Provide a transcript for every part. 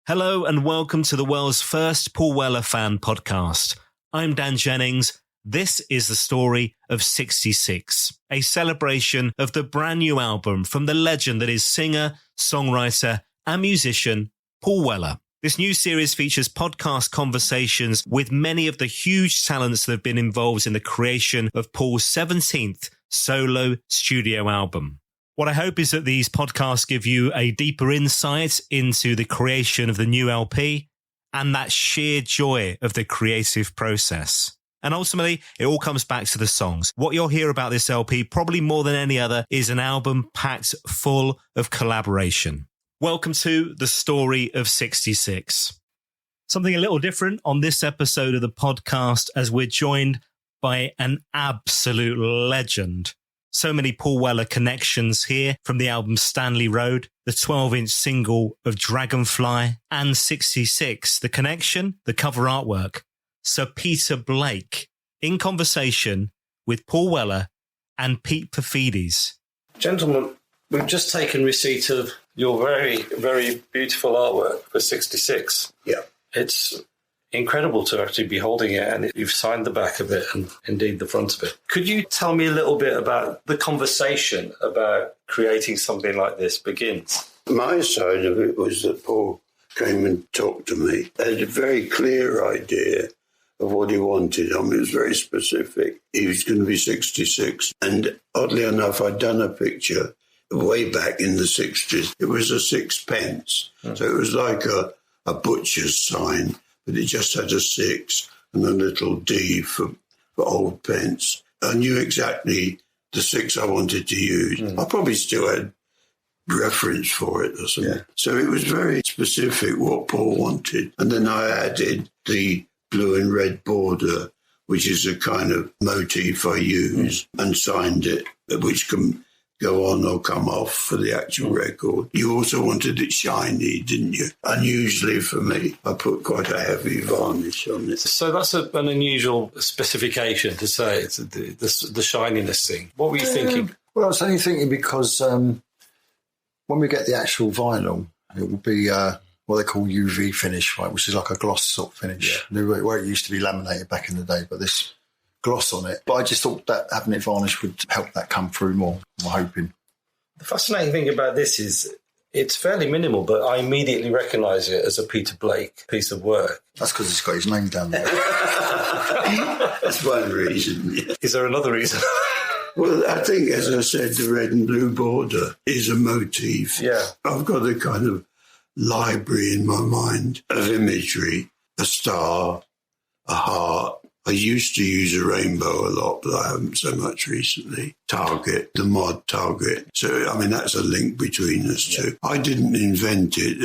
Hello and welcome to the world's first Paul Weller fan podcast. I'm Dan Jennings. This is the story of 66, a celebration of the brand new album from the legend that is singer, songwriter and musician Paul Weller. This new series features podcast conversations with many of the huge talents that have been involved in the creation of Paul's 17th solo studio album. What I hope is that these podcasts give you a deeper insight into the creation of the new LP and that sheer joy of the creative process. And ultimately, it all comes back to the songs. What you'll hear about this LP, probably more than any other, is an album packed full of collaboration. Welcome to the story of 66. Something a little different on this episode of the podcast as we're joined by an absolute legend. So many Paul Weller connections here, from the album Stanley Road, the 12-inch single of Dragonfly, and 66, the connection, the cover artwork. Sir Peter Blake, in conversation with Paul Weller and Pete Paphides. Gentlemen, we've just taken receipt of your very, very beautiful artwork for 66. Yeah. It's incredible to actually be holding it, and you've signed the back of it and indeed the front of it. Could you tell me a little bit about the conversation about creating something like this begins? My side of it was that Paul came and talked to me. He had a very clear idea of what he wanted. I mean, it was very specific. He was going to be 66. And oddly enough, I'd done a picture way back in the 60s. It was a sixpence. So it was like a butcher's sign, but it just had a 6 and a little D for old pence. I knew exactly the 6 I wanted to use. I probably still had reference for it or something. Yeah. So it was very specific what Paul wanted. And then I added the blue and red border, which is a kind of motif I use, and signed it, which can go on or come off for the actual record. You also wanted it shiny, didn't you? Unusually for me, I put quite a heavy varnish on it. So that's an unusual specification to say, it's the shininess thing. What were you thinking? Well, I was only thinking because when we get the actual vinyl, it will be what they call UV finish, right, which is like a gloss sort of finish, where it used to be laminated back in the day, but this gloss on it. But I just thought that having it varnished would help that come through more, I'm hoping. The fascinating thing about this is it's fairly minimal, but I immediately recognise it as a Peter Blake piece of work. That's because it's got his name down there. That's one reason. Yeah. Is there another reason? Well, I think, as I said, the red and blue border is a motif. Yeah. I've got a kind of library in my mind of imagery, a star, a heart. I used to use a rainbow a lot, but I haven't so much recently. Target, the mod Target. So, I mean, that's a link between us two. I didn't invent it.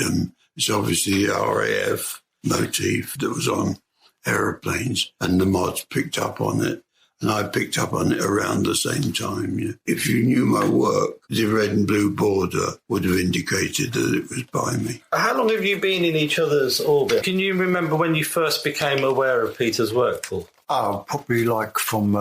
It's obviously the RAF motif that was on aeroplanes, and the mods picked up on it. And I picked up on it around the same time. You know. If you knew my work, the red and blue border would have indicated that it was by me. How long have you been in each other's orbit? Can you remember when you first became aware of Peter's work, Paul? Oh, probably like from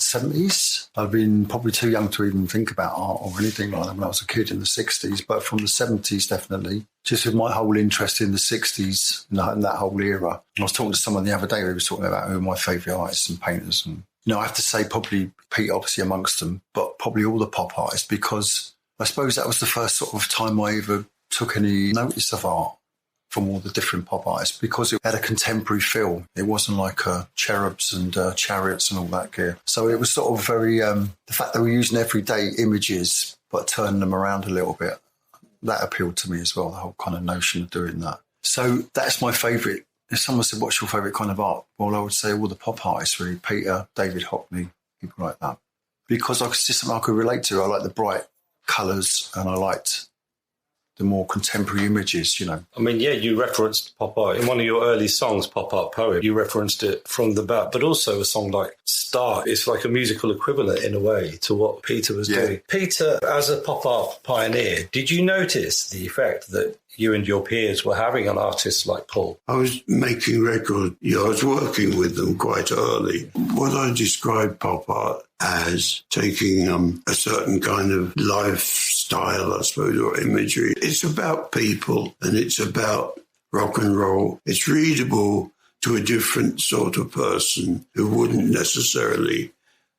70s. I've been probably too young to even think about art or anything like that when I was a kid in the 60s, but from the 70s, definitely. Just with my whole interest in the 60s and that whole era. I was talking to someone the other day who was talking about who are my favourite artists and painters. And, you know, I have to say probably Pete, obviously, amongst them, but probably all the pop artists, because I suppose that was the first sort of time I ever took any notice of art from all the different pop artists, because it had a contemporary feel. It wasn't like cherubs and chariots and all that gear. So it was sort of very, the fact that we're using everyday images but turning them around a little bit, that appealed to me as well, the whole kind of notion of doing that. So that's my favourite. If someone said, what's your favourite kind of art? Well, I would say all the pop artists, really. Peter, David Hockney, people like that. Because it's just something I could relate to. I like the bright colours and I liked the more contemporary images, you know. I mean, yeah, you referenced pop art. In one of your early songs, Pop Art Poem, you referenced it from the bat, but also a song like Star. It's like a musical equivalent in a way to what Peter was doing. Peter, as a pop art pioneer, did you notice the effect that you and your peers were having on artists like Paul? I was making records, I was working with them quite early. What I described pop art as taking a certain kind of lifestyle, I suppose, or imagery. It's about people and it's about rock and roll. It's readable to a different sort of person who wouldn't necessarily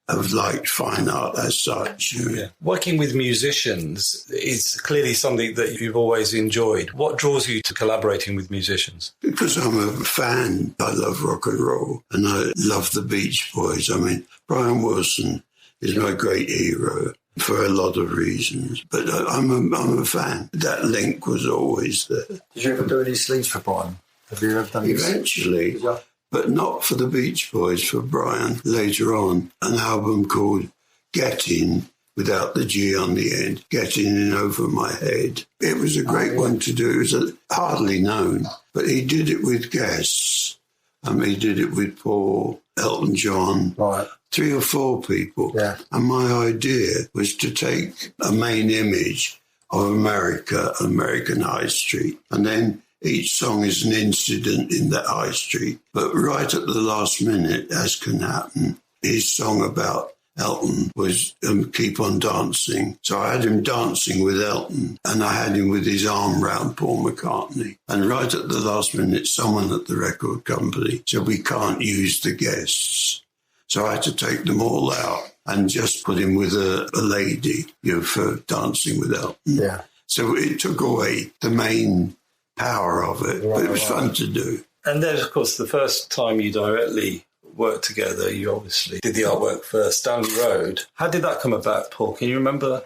have liked fine art as such. Yeah. Working with musicians is clearly something that you've always enjoyed. What draws you to collaborating with musicians? Because I'm a fan. I love rock and roll and I love the Beach Boys. I mean, Brian Wilson is my great hero for a lot of reasons, but I'm a fan. That link was always there. Did you ever do any sleeves for Brian? Have you ever done Eventually, but not for the Beach Boys, for Brian later on. An album called Get In, without the G on the end, Getting In Over My Head. It was a great one to do. It was hardly known, but he did it with guests. He did it with Paul, Elton John, right. 3 or 4 people. Yeah. And my idea was to take a main image of America, American High Street, and then each song is an incident in that high street. But right at the last minute, as can happen, his song about Elton was Keep On Dancing. So I had him dancing with Elton and I had him with his arm round Paul McCartney. And right at the last minute, someone at the record company said, we can't use the guests. So I had to take them all out and just put him with a lady, for dancing with Elton. Yeah. So it took away the main power of it, but it was fun to do. And then, of course, the first time you directly worked together, you obviously did the artwork for Stanley Road. How did that come about, Paul? Can you remember?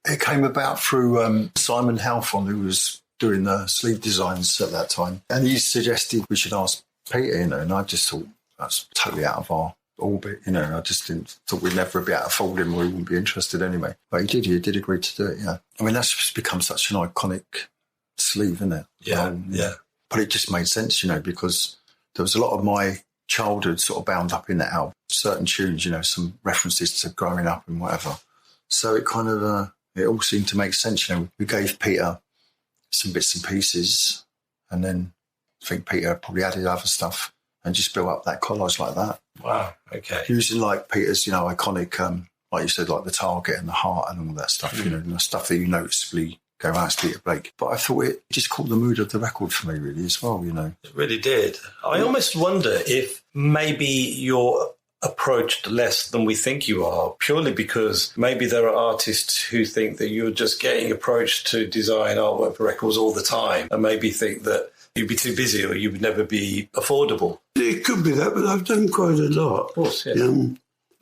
It came about through Simon Halfon, who was doing the sleeve designs at that time. And he suggested we should ask Peter, and I just thought that's totally out of our orbit, I just thought we'd never be able to afford him or he wouldn't be interested anyway. But he did agree to do it, yeah. I mean, that's just become such an iconic sleeve, isn't it? Yeah. But it just made sense, because there was a lot of my childhood sort of bound up in that album. Certain tunes, some references to growing up and whatever. So it kind of, it all seemed to make sense, We gave Peter some bits and pieces and then I think Peter probably added other stuff and just built up that collage like that. Wow, okay. Using like Peter's, iconic, like you said, like the target and the heart and all that stuff, the stuff that you noticeably go, that's Peter Blake. But I thought it just caught the mood of the record for me, really, as well, It really did. I almost wonder if maybe you're approached less than we think you are, purely because maybe there are artists who think that you're just getting approached to design artwork for records all the time and maybe think that you'd be too busy or you would never be affordable. It could be that, but I've done quite a lot. Of course, yeah.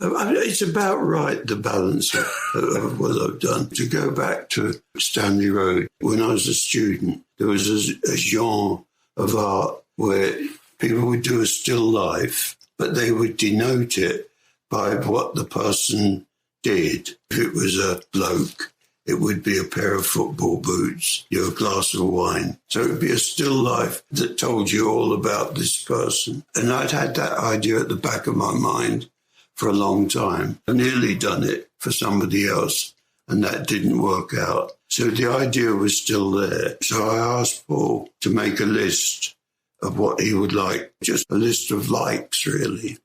It's about right, the balance of what I've done. To go back to Stanley Road, when I was a student, there was a genre of art where people would do a still life, but they would denote it by what the person did. If it was a bloke, it would be a pair of football boots, a glass of wine. So it would be a still life that told you all about this person. And I'd had that idea at the back of my mind for a long time. I nearly done it for somebody else, and that didn't work out. So the idea was still there. So I asked Paul to make a list of what he would like, just a list of likes, really,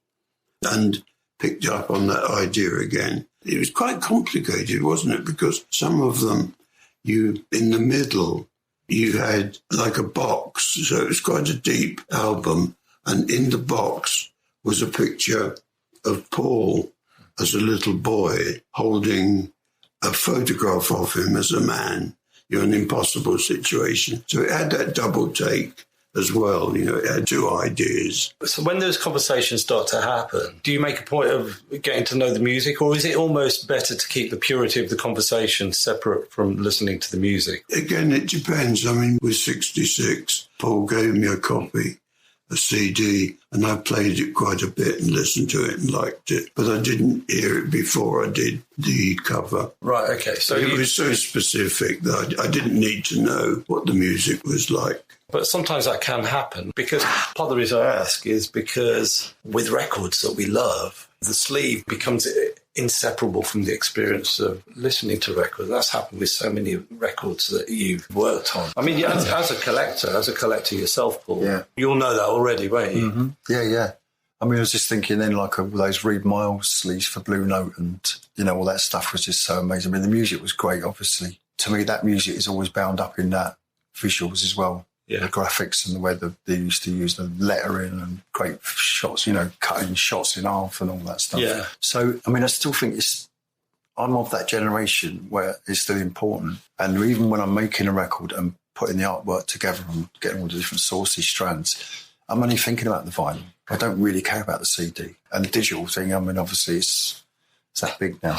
and picked up on that idea again. It was quite complicated, wasn't it? Because some of them, in the middle, you had like a box. So it was quite a deep album. And in the box was a picture of Paul as a little boy holding a photograph of him as a man. An impossible situation. So it had that double take as well. It had 2 ideas. So when those conversations start to happen, do you make a point of getting to know the music, or is it almost better to keep the purity of the conversation separate from listening to the music? Again, it depends. With 66, Paul gave me a copy, a CD, and I played it quite a bit and listened to it and liked it. But I didn't hear it before I did the cover. Right, okay. So it was so specific that I didn't need to know what the music was like. But sometimes that can happen, because part of the reason I ask is because with records that we love, the sleeve becomes inseparable from the experience of listening to records. That's happened with so many records that you've worked on. As a collector yourself, Paul, you'll know that already, won't you? Mm-hmm. Yeah. I mean, I was just thinking then, like, all those Reed Miles sleeves for Blue Note and, you know, all that stuff was just so amazing. I mean, the music was great, obviously. To me, that music is always bound up in that visuals as well. Yeah. The graphics and the way that they used to use the lettering and great shots, you know, cutting shots in half and all that stuff. Yeah. So, I mean, I still think I'm of that generation where it's still important. And even when I'm making a record and putting the artwork together and getting all the different sources, strands, I'm only thinking about the vinyl. I don't really care about the CD. And the digital thing, I mean, obviously it's that big now.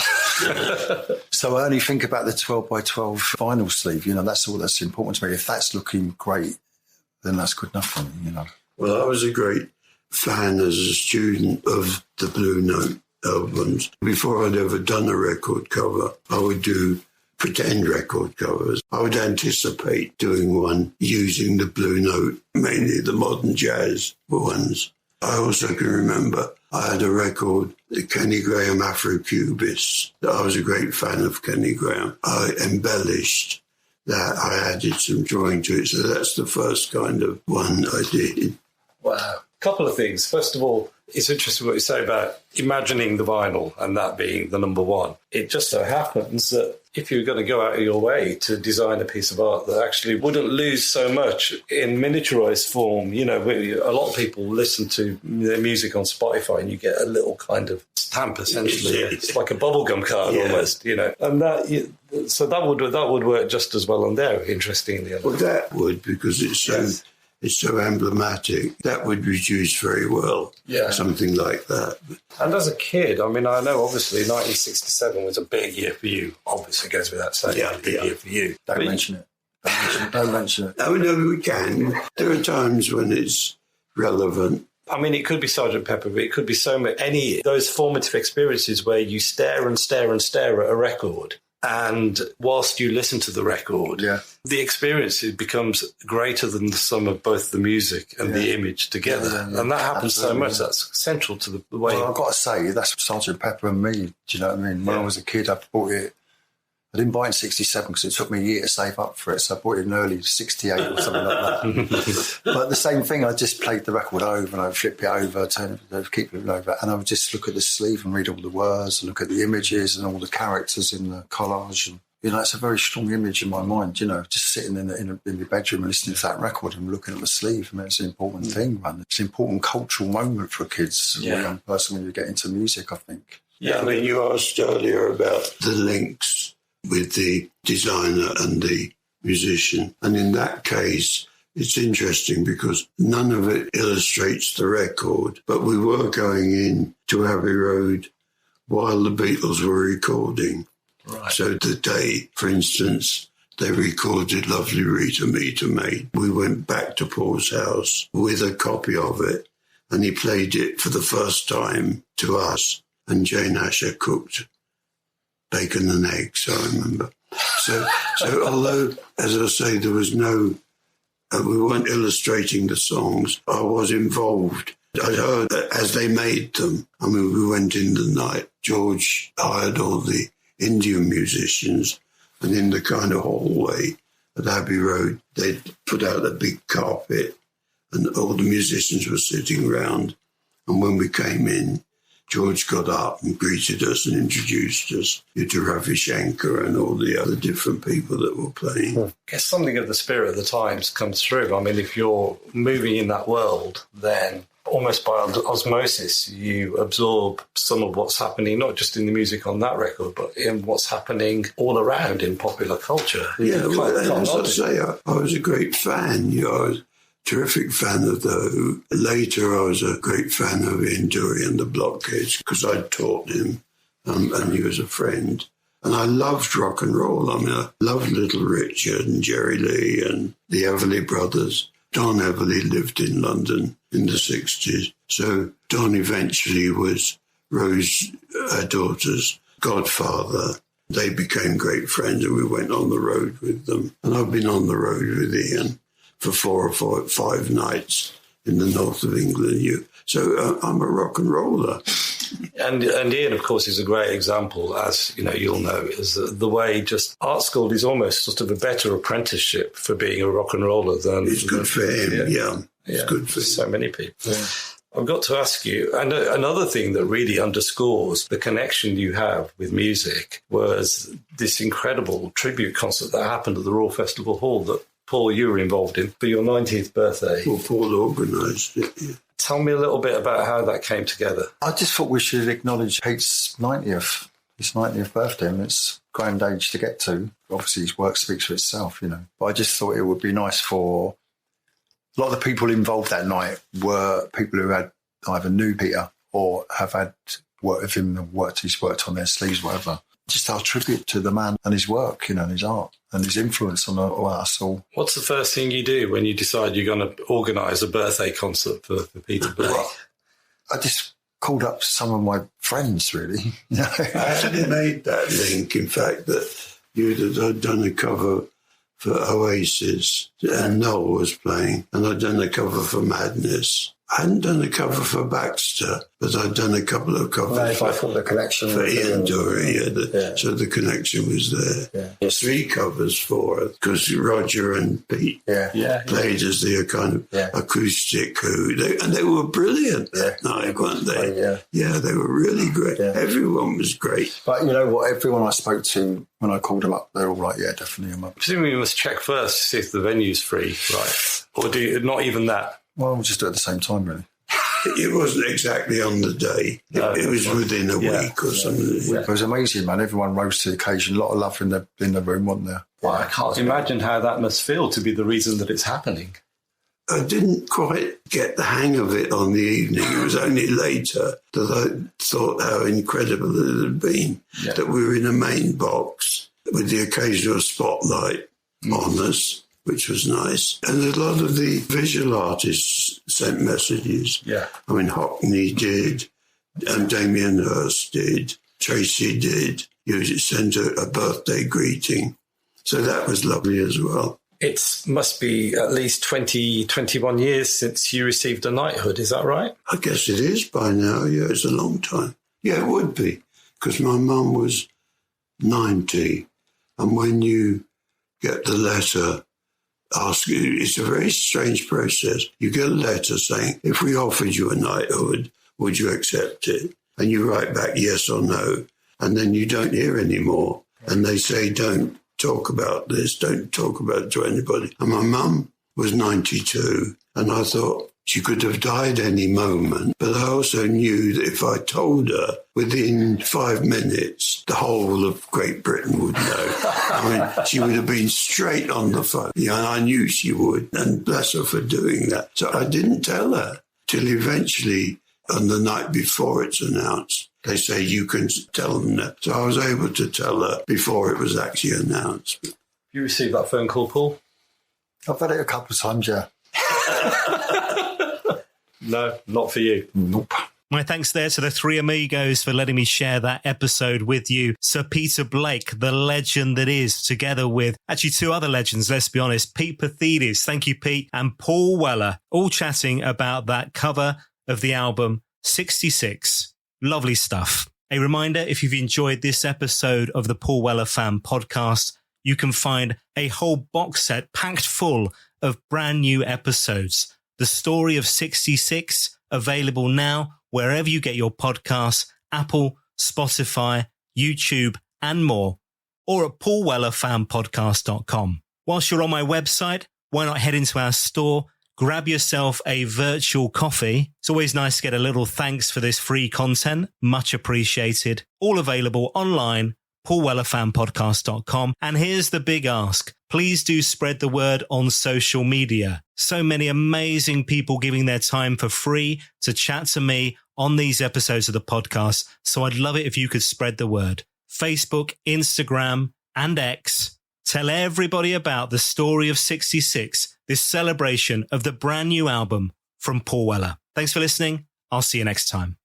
So I only think about the 12 by 12 vinyl sleeve. You know, that's all that's important to me. If that's looking great, then that's good enough for me, you know. Well, I was a great fan as a student of the Blue Note albums. Before I'd ever done a record cover, I would do pretend record covers. I would anticipate doing one using the Blue Note, mainly the modern jazz ones. I also can remember I had a record, the Kenny Graham Afro-Cubists. I was a great fan of Kenny Graham. I embellished that. I added some drawing to it. So that's the first kind of one I did. Wow. Couple of things. First of all, it's interesting what you say about imagining the vinyl and that being the number one. It just so happens that if you're going to go out of your way to design a piece of art that actually wouldn't lose so much in miniaturized form, you know, a lot of people listen to their music on Spotify and you get a little kind of stamp, essentially. It's like a bubblegum card almost, you know. And so that would work just as well on there, interestingly. Well, that would, because it's so... It's so emblematic. That would reduce very well, something like that. And as a kid, I mean, I know obviously 1967 was a big year for you. Obviously, goes without saying, a big year for you. Don't mention it. Don't mention it. Oh, no, we can. There are times when it's relevant. I mean, it could be Sgt. Pepper, but it could be so many, those formative experiences where you stare and stare and stare at a record. And whilst you listen to the record, the experience becomes greater than the sum of both the music and the image together. And that happens so much. That's central to the way... Well, I've got to say, that's Sgt. Pepper and me. Do you know what I mean? When I was a kid, I bought it. I didn't buy it in 67 because it took me a year to save up for it. So I bought it in early 68 or something like that. But the same thing, I just played the record over and I would flip it over, turn it, keep it over. And I would just look at the sleeve and read all the words and look at the images and all the characters in the collage. And, you know, it's a very strong image in my mind, you know, just sitting in your bedroom and listening to that record and looking at the sleeve. I mean, it's an important thing, man. It's an important cultural moment for kids or a young person when you get into music, I think. Yeah, I mean, you asked earlier about the links with the designer and the musician. And in that case, it's interesting because none of it illustrates the record, but we were going in to Abbey Road while the Beatles were recording. Right. So the day, for instance, they recorded Lovely Rita Meter Maid, we went back to Paul's house with a copy of it, and he played it for the first time to us, and Jane Asher cooked bacon and eggs, I remember. So although, as I say, there was no, we weren't illustrating the songs, I was involved. I heard that as they made them. I mean, we went in the night. George hired all the Indian musicians, and in the kind of hallway at Abbey Road, they'd put out a big carpet, and all the musicians were sitting round. And when we came in, George got up and greeted us and introduced us to Ravi Shankar and all the other different people that were playing. I guess something of the spirit of the times comes through. I mean, if you're moving in that world, then almost by osmosis, you absorb some of what's happening, not just in the music on that record, but in what's happening all around in popular culture. Yeah, well, as I say, I was a great fan. You know, I was terrific fan of the Who. Later, I was a great fan of Ian Dury and the Blockheads because I'd taught him and he was a friend. And I loved rock and roll. I mean, I loved Little Richard and Jerry Lee and the Everly Brothers. Don Everly lived in London in the 60s. So Don eventually was Rose, her daughter's godfather. They became great friends and we went on the road with them. And I've been on the road with Ian for 4 or 5 nights in the north of England. So I'm a rock and roller. And Ian, of course, is a great example, as you know, you'll know, is the way just art school is almost sort of a better apprenticeship for being a rock and roller than... It's good for him, yeah. It's good for him. So many people. Yeah. I've got to ask you, and another thing that really underscores the connection you have with music was this incredible tribute concert that happened at the Royal Festival Hall that, Paul, you were involved in for your 90th birthday. Well, Paul organised it, yeah. Tell me a little bit about how that came together. I just thought we should acknowledge Pete's 90th. His 90th birthday, and it's a grand age to get to. Obviously, his work speaks for itself, you know. But I just thought it would be nice for a lot of the people involved that night were people who had either knew Peter or have had worked with him and he's worked on their sleeves, whatever. Just our tribute to the man and his work, you know, and his art and his influence on us all. What's the first thing you do when you decide you're going to organise a birthday concert for Peter Blake? Well, I just called up some of my friends, really. I hadn't made that link, in fact, that I'd done a cover for Oasis and Noel was playing, and I'd done a cover for Madness. I hadn't done a cover for Baxter, but I'd done a couple of covers I thought the connection for Ian Dury, yeah. So the connection was there. Yeah. 3 covers for it, because Roger and Pete played as their kind of acoustic crew, and they were brilliant that night, weren't they? Yeah, they were really great. Yeah. Everyone was great. But you know what? Everyone I spoke to, when I called them up, they're all like, yeah, definitely. I'm up. Presumably you must check first to see if the venue's free, right? Or do you, not even that? Well, we'll just do it at the same time, really. It wasn't exactly on the day. It was within a week or something. Yeah. It was amazing, man. Everyone rose to the occasion. A lot of love in the room, wasn't there? Well, I can't imagine how that must feel to be the reason that it's happening. I didn't quite get the hang of it on the evening. It was only later that I thought how incredible it had been that we were in a main box with the occasional spotlight on us, which was nice. And a lot of the visual artists sent messages. Yeah. I mean, Hockney did, and Damien Hirst did, Tracy did. You sent a birthday greeting. So that was lovely as well. It must be at least 20, 21 years since you received a knighthood, is that right? I guess it is by now, yeah, it's a long time. Yeah, it would be, because my mum was 90, and when you get the letter, it's a very strange process. You get a letter saying, if we offered you a knighthood, would you accept it? And you write back yes or no, and then you don't hear anymore. And they say, don't talk about this, don't talk about it to anybody. And my mum was 92, and I thought she could have died any moment. But I also knew that if I told her, within 5 minutes, the whole of Great Britain would know. I mean, she would have been straight on the phone. Yeah, and I knew she would, and bless her for doing that. So I didn't tell her till eventually, on the night before it's announced, they say you can tell them that. So I was able to tell her before it was actually announced. You received that phone call, Paul? I've had it a couple of times, yeah. No, not for you. Nope. My thanks there to the 3 amigos for letting me share that episode with you. Sir Peter Blake, the legend that is, together with actually 2 other legends, let's be honest, Pete Paphides, thank you, Pete, and Paul Weller, all chatting about that cover of the album 66. Lovely stuff. A reminder, if you've enjoyed this episode of the Paul Weller Fan Podcast, you can find a whole box set packed full of brand new episodes. The Story of 66, available now wherever you get your podcasts, Apple, Spotify, YouTube, and more, or at paulwellerfanpodcast.com. Whilst you're on my website, why not head into our store, grab yourself a virtual coffee. It's always nice to get a little thanks for this free content. Much appreciated. All available online, paulwellerfanpodcast.com. And here's the big ask. Please do spread the word on social media. So many amazing people giving their time for free to chat to me on these episodes of the podcast. So I'd love it if you could spread the word. Facebook, Instagram, and X. Tell everybody about the Story of 66, this celebration of the brand new album from Paul Weller. Thanks for listening. I'll see you next time.